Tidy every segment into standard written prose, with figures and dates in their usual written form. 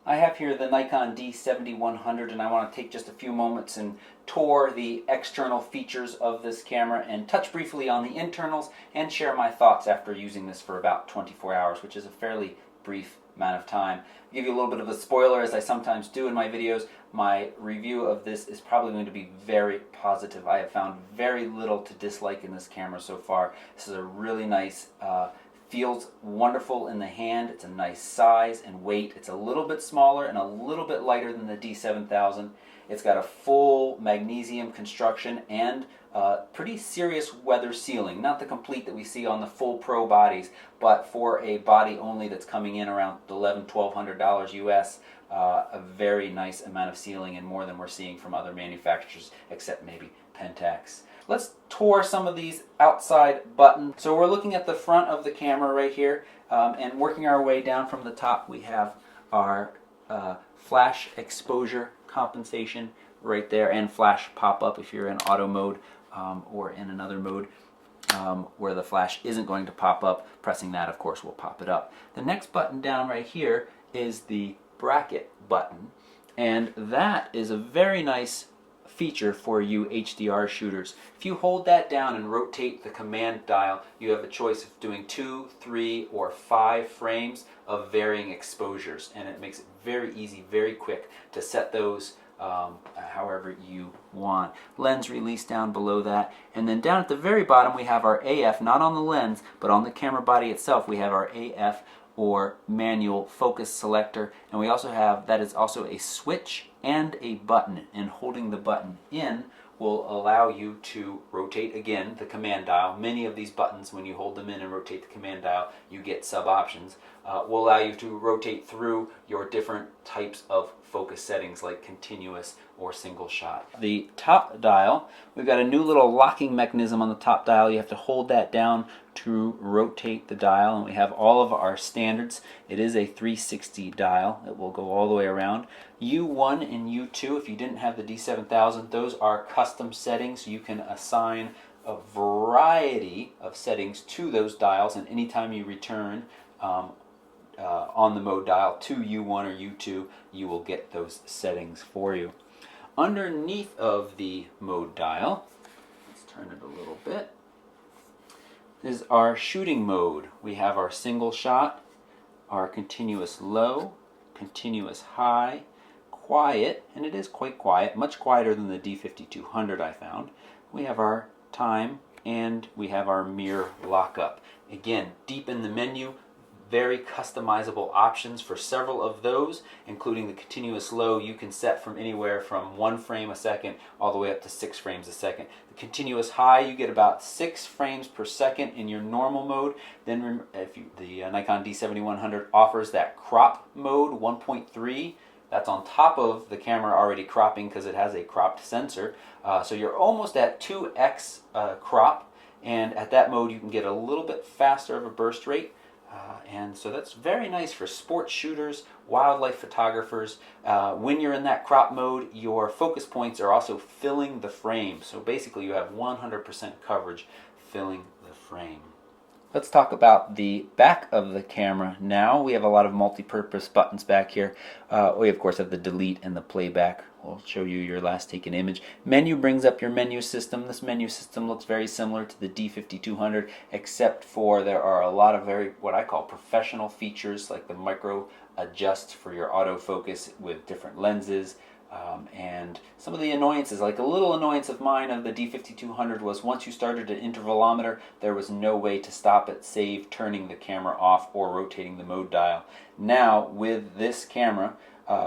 I have here the Nikon D7100, and I want to take just a few moments and tour the external features of this camera and touch briefly on the internals and share my thoughts after using this for about 24 hours, which is a fairly brief amount of time. I'll give you a little bit of a spoiler, as I sometimes do in my videos. My review of this is probably going to be very positive. I have found very little to dislike in this camera so far. This is a really nice feels wonderful in the hand. It's a nice size and weight. It's a little bit smaller and a little bit lighter than the D7000. It's got a full magnesium construction and pretty serious weather sealing. Not the complete that we see on the full pro bodies, but for a body only that's coming in around $1,100–$1,200 US, a very nice amount of sealing, and more than we're seeing from other manufacturers, except maybe Pentax. Let's tour some of these outside buttons. So we're looking at the front of the camera right here, and working our way down from the top, we have our flash exposure compensation right there, and flash pop-up if you're in auto mode or in another mode where the flash isn't going to pop up. Pressing that, of course, will pop it up. The next button down right here is the bracket button, and that is a very nice feature for you HDR shooters. If you hold that down and rotate the command dial, you have a choice of doing 2, 3, or 5 frames of varying exposures, and it makes it very easy, very quick to set those however you want. Lens release down below that, and then down at the very bottom we have our AF, not on the lens but on the camera body itself. We have our AF, or manual focus selector, and we also have, that is also a switch and a button, and holding the button in will allow you to rotate again the command dial. Many of these buttons, when you hold them in and rotate the command dial, you get sub options. Will allow you to rotate through your different types of focus settings, like continuous or single shot. The top dial, we've got a new little locking mechanism on the top dial. You have to hold that down to rotate the dial, and we have all of our standards. It is a 360 dial. It will go all the way around. U1 and U2, if you didn't have the D7000, those are custom settings. You can assign a variety of settings to those dials, and anytime you return on the mode dial to U1 or U2, you will get those settings for you. Underneath of the mode dial, let's turn it a little bit, is our shooting mode. We have our single shot, our continuous low, continuous high, quiet, and it is quite quiet, much quieter than the D5200 I found. We have our time, and we have our mirror lockup. Again, deep in the menu, very customizable options for several of those, including the continuous low. You can set from anywhere from 1 frame a second all the way up to 6 frames a second. The continuous high, you get about 6 frames per second in your normal mode. Then the Nikon D7100 offers that crop mode 1.3. That's on top of the camera already cropping, because it has a cropped sensor. So you're almost at 2x crop, and at that mode you can get a little bit faster of a burst rate. And so that's very nice for sports shooters, wildlife photographers. When you're in that crop mode, your focus points are also filling the frame. So basically you have 100% coverage filling the frame. Let's talk about the back of the camera now. We have a lot of multi-purpose buttons back here. We of course have the delete and the playback. We'll show you your last taken image. Menu brings up your menu system. This menu system looks very similar to the D5200, except for there are a lot of very, what I call, professional features, like the micro adjust for your autofocus with different lenses. And some of the annoyances, like a little annoyance of mine of the D5200 was once you started an intervalometer, there was no way to stop it, save turning the camera off or rotating the mode dial. Now with this camera,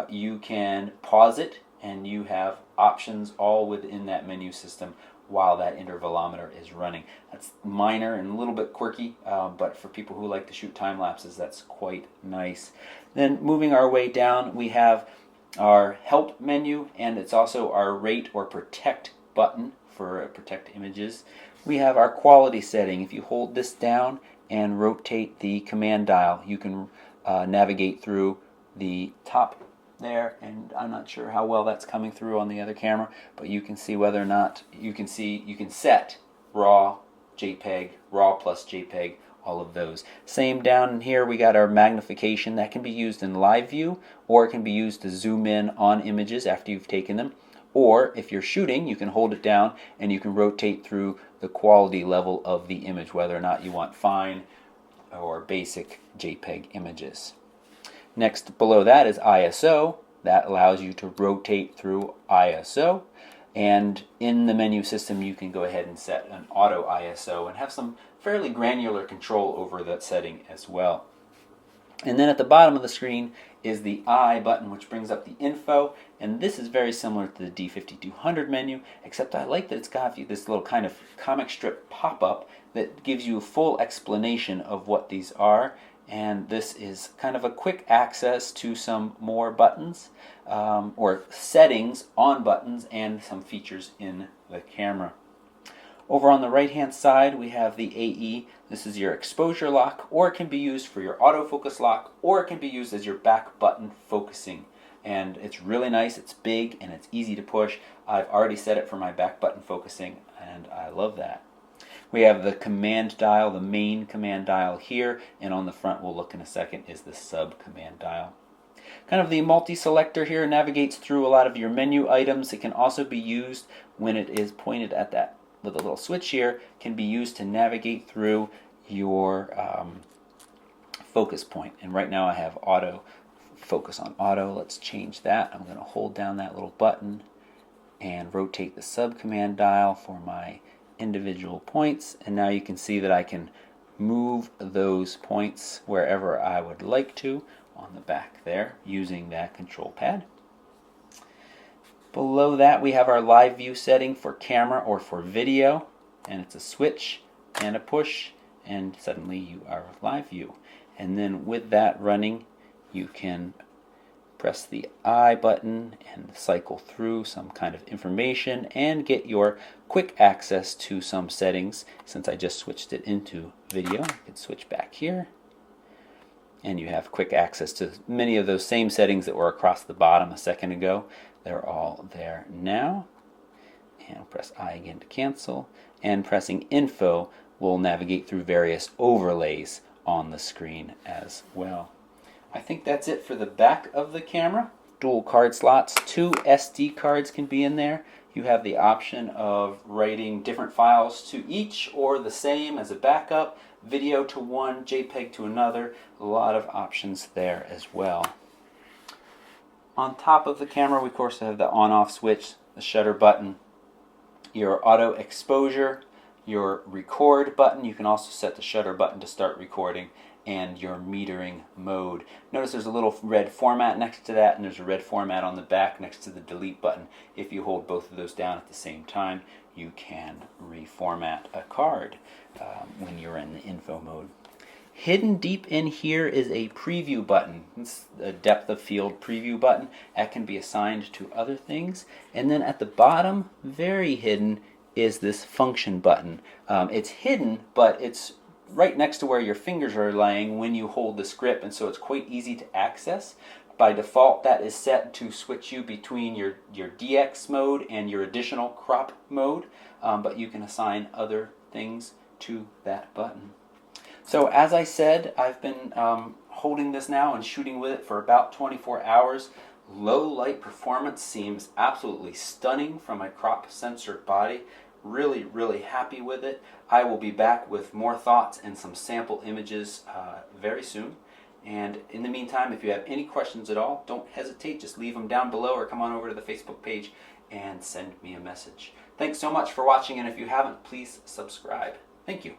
you can pause it, and you have options all within that menu system while that intervalometer is running. That's minor and a little bit quirky, but for people who like to shoot time lapses, that's quite nice. Then moving our way down, we have our help menu, and it's also our rate or protect button for protect images. We have our quality setting. If you hold this down and rotate the command dial, you can navigate through the top there, and I'm not sure how well that's coming through on the other camera, but you can see whether or not you can set RAW, JPEG, RAW plus JPEG, all of those. Same down here, we got our magnification. That can be used in live view, or it can be used to zoom in on images after you've taken them. Or if you're shooting, you can hold it down and you can rotate through the quality level of the image, whether or not you want fine or basic JPEG images. Next below that is ISO. That allows you to rotate through ISO. And in the menu system, you can go ahead and set an auto ISO and have some fairly granular control over that setting as well. And then at the bottom of the screen is the I button, which brings up the info. And this is very similar to the D5200 menu, except I like that it's got this little kind of comic strip pop-up that gives you a full explanation of what these are. And this is kind of a quick access to some more buttons or settings on buttons and some features in the camera. Over on the right hand side we have the AE. This is your exposure lock, or it can be used for your autofocus lock, or it can be used as your back button focusing. And it's really nice, it's big, and it's easy to push. I've already set it for my back button focusing, and I love that. We have the command dial, the main command dial here, and on the front, we'll look in a second, is the sub command dial. Kind of the multi-selector here navigates through a lot of your menu items. It can also be used when it is pointed at that with a little switch here, can be used to navigate through your focus point. And right now I have auto focus on auto. Let's change that. I'm going to hold down that little button and rotate the sub command dial for my individual points, and now you can see that I can move those points wherever I would like to on the back there using that control pad. Below that we have our live view setting for camera or for video, and it's a switch and a push, and suddenly you are live view. And then with that running, you can press the I button and cycle through some kind of information and get your quick access to some settings. Since I just switched it into video, I can switch back here. And you have quick access to many of those same settings that were across the bottom a second ago. They're all there now. And I'll press I again to cancel. And pressing info will navigate through various overlays on the screen as well. I think that's it for the back of the camera. Dual card slots, 2 SD cards can be in there. You have the option of writing different files to each or the same as a backup, video to one, JPEG to another. A lot of options there as well. On top of the camera, we of course have the on-off switch, the shutter button, your auto exposure, your record button. You can also set the shutter button to start recording, and your metering mode. Notice there's a little red format next to that, and there's a red format on the back next to the delete button. If you hold both of those down at the same time, you can reformat a card when you're in the info mode. Hidden deep in here is a preview button. It's a depth of field preview button. That can be assigned to other things. And then at the bottom, very hidden, is this function button. It's hidden, but it's right next to where your fingers are laying when you hold this grip, and so it's quite easy to access. By default, that is set to switch you between your DX mode and your additional crop mode, but you can assign other things to that button. So as I said, I've been holding this now and shooting with it for about 24 hours. Low light performance seems absolutely stunning from a crop sensor body. Really, really happy with it. I will be back with more thoughts and some sample images very soon. And in the meantime, if you have any questions at all, don't hesitate. Just leave them down below or come on over to the Facebook page and send me a message. Thanks so much for watching, and if you haven't, please subscribe. Thank you.